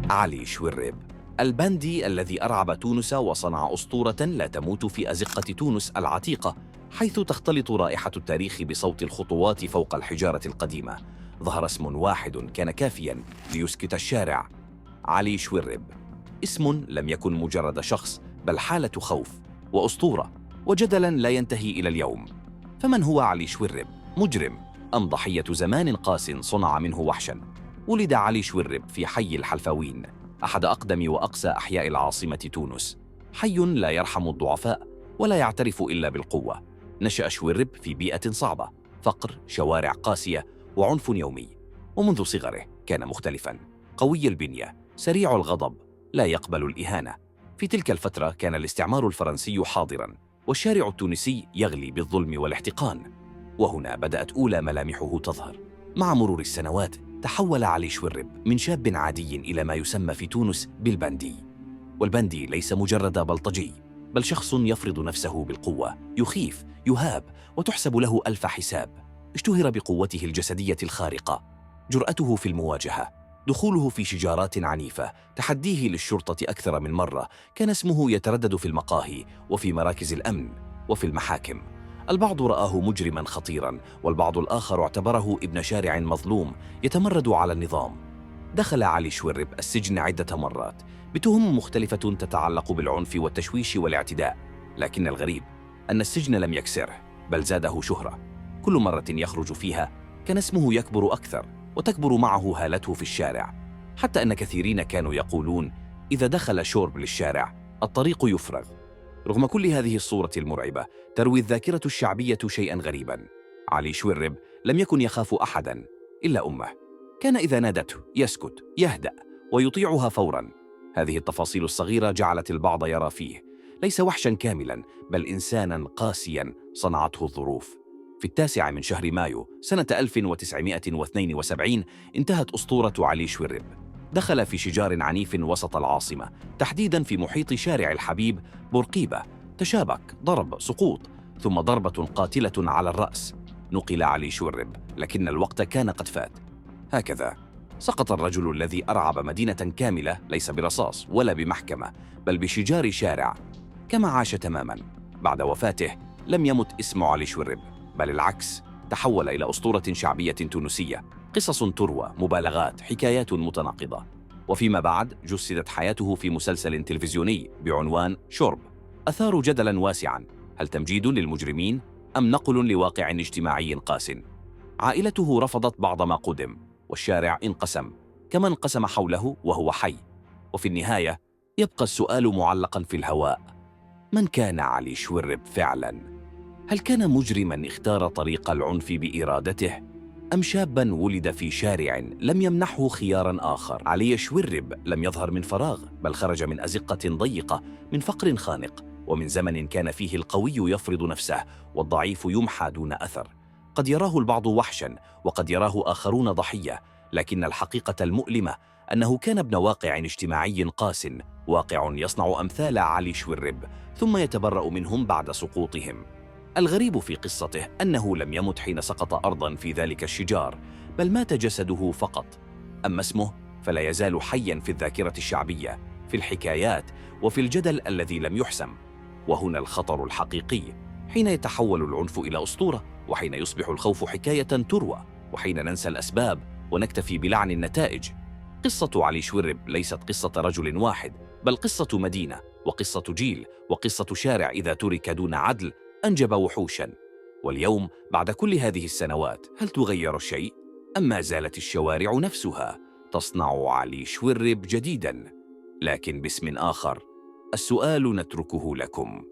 علي شويرب، البندي الذي أرعب تونس وصنع أسطورة لا تموت في أزقة تونس العتيقة، حيث تختلط رائحة التاريخ بصوت الخطوات فوق الحجارة القديمة. ظهر اسم واحد كان كافياً ليسكت الشارع: علي شويرب. اسم لم يكن مجرد شخص، بل حالة خوف وأسطورة وجدلاً لا ينتهي إلى اليوم. فمن هو علي شويرب؟ مجرم أم ضحية زمان قاس صنع منه وحشاً؟ ولد علي شويرب في حي الحلفاوين، أحد أقدم وأقسى أحياء العاصمة تونس. حي لا يرحم الضعفاء ولا يعترف إلا بالقوة. نشأ شويرب في بيئة صعبة: فقر، شوارع قاسية، وعنف يومي. ومنذ صغره كان مختلفاً: قوي البنية، سريع الغضب، لا يقبل الإهانة. في تلك الفترة كان الاستعمار الفرنسي حاضراً، والشارع التونسي يغلي بالظلم والاحتقان. وهنا بدأت أولى ملامحه تظهر. مع مرور السنوات تحول علي شويرب من شاب عادي إلى ما يسمى في تونس بالبندي. والبندي ليس مجرد بلطجي، بل شخص يفرض نفسه بالقوة، يخيف، يهاب، وتحسب له ألف حساب. اشتهر بقوته الجسدية الخارقة، جرأته في المواجهة، دخوله في شجارات عنيفة، تحديه للشرطة أكثر من مرة. كان اسمه يتردد في المقاهي وفي مراكز الأمن وفي المحاكم. البعض رآه مجرماً خطيراً، والبعض الآخر اعتبره ابن شارع مظلوم يتمرد على النظام. دخل علي شويرب السجن عدة مرات بتهم مختلفة تتعلق بالعنف والتشويش والاعتداء، لكن الغريب أن السجن لم يكسره، بل زاده شهرة. كل مرة يخرج فيها كان اسمه يكبر أكثر، وتكبر معه هالته في الشارع، حتى أن كثيرين كانوا يقولون: إذا دخل شورب للشارع الطريق يفرغ. رغم كل هذه الصورة المرعبة، تروي الذاكرة الشعبية شيئاً غريباً: علي شويرب لم يكن يخاف أحداً إلا أمه. كان إذا نادته يسكت، يهدأ، ويطيعها فوراً. هذه التفاصيل الصغيرة جعلت البعض يرى فيه ليس وحشاً كاملاً، بل إنساناً قاسياً صنعته الظروف. في 9 من شهر مايو سنة 1972 انتهت أسطورة علي شويرب. دخل في شجار عنيف وسط العاصمة، تحديداً في محيط شارع الحبيب بورقيبة. تشابك، ضرب، سقوط، ثم ضربة قاتلة على الرأس. نقل علي شويرب، لكن الوقت كان قد فات. هكذا سقط الرجل الذي أرعب مدينة كاملة، ليس برصاص ولا بمحكمة، بل بشجار شارع. كما عاش تماماً. بعد وفاته لم يمت اسم علي شويرب، بل العكس، تحول إلى أسطورة شعبية تونسية. قصص تروى، مبالغات، حكايات متناقضة. وفيما بعد جسدت حياته في مسلسل تلفزيوني بعنوان شورب، أثار جدلاً واسعاً: هل تمجيد للمجرمين أم نقل لواقع اجتماعي قاس؟ عائلته رفضت بعض ما قدم، والشارع انقسم كما انقسم حوله وهو حي. وفي النهاية يبقى السؤال معلقاً في الهواء: من كان علي شويرب فعلاً؟ هل كان مجرماً اختار طريق العنف بإرادته، أم شاباً ولد في شارع لم يمنحه خياراً آخر؟ علي شويرب لم يظهر من فراغ، بل خرج من أزقة ضيقة، من فقر خانق، ومن زمن كان فيه القوي يفرض نفسه والضعيف يمحى دون أثر. قد يراه البعض وحشاً، وقد يراه آخرون ضحية، لكن الحقيقة المؤلمة أنه كان ابن واقع اجتماعي قاس، واقع يصنع أمثال علي شويرب ثم يتبرأ منهم بعد سقوطهم. الغريب في قصته أنه لم يمت حين سقط أرضاً في ذلك الشجار، بل مات جسده فقط. أما اسمه فلا يزال حياً في الذاكرة الشعبية، في الحكايات، وفي الجدل الذي لم يحسم. وهنا الخطر الحقيقي: حين يتحول العنف إلى أسطورة، وحين يصبح الخوف حكاية تروى، وحين ننسى الأسباب ونكتفي بلعن النتائج. قصة علي شويرب ليست قصة رجل واحد، بل قصة مدينة، وقصة جيل، وقصة شارع إذا ترك دون عدل أنجب وحوشاً. واليوم بعد كل هذه السنوات، هل تغير الشيء؟ أم ما زالت الشوارع نفسها تصنع علي شويرب جديداً، لكن باسم آخر؟ السؤال نتركه لكم.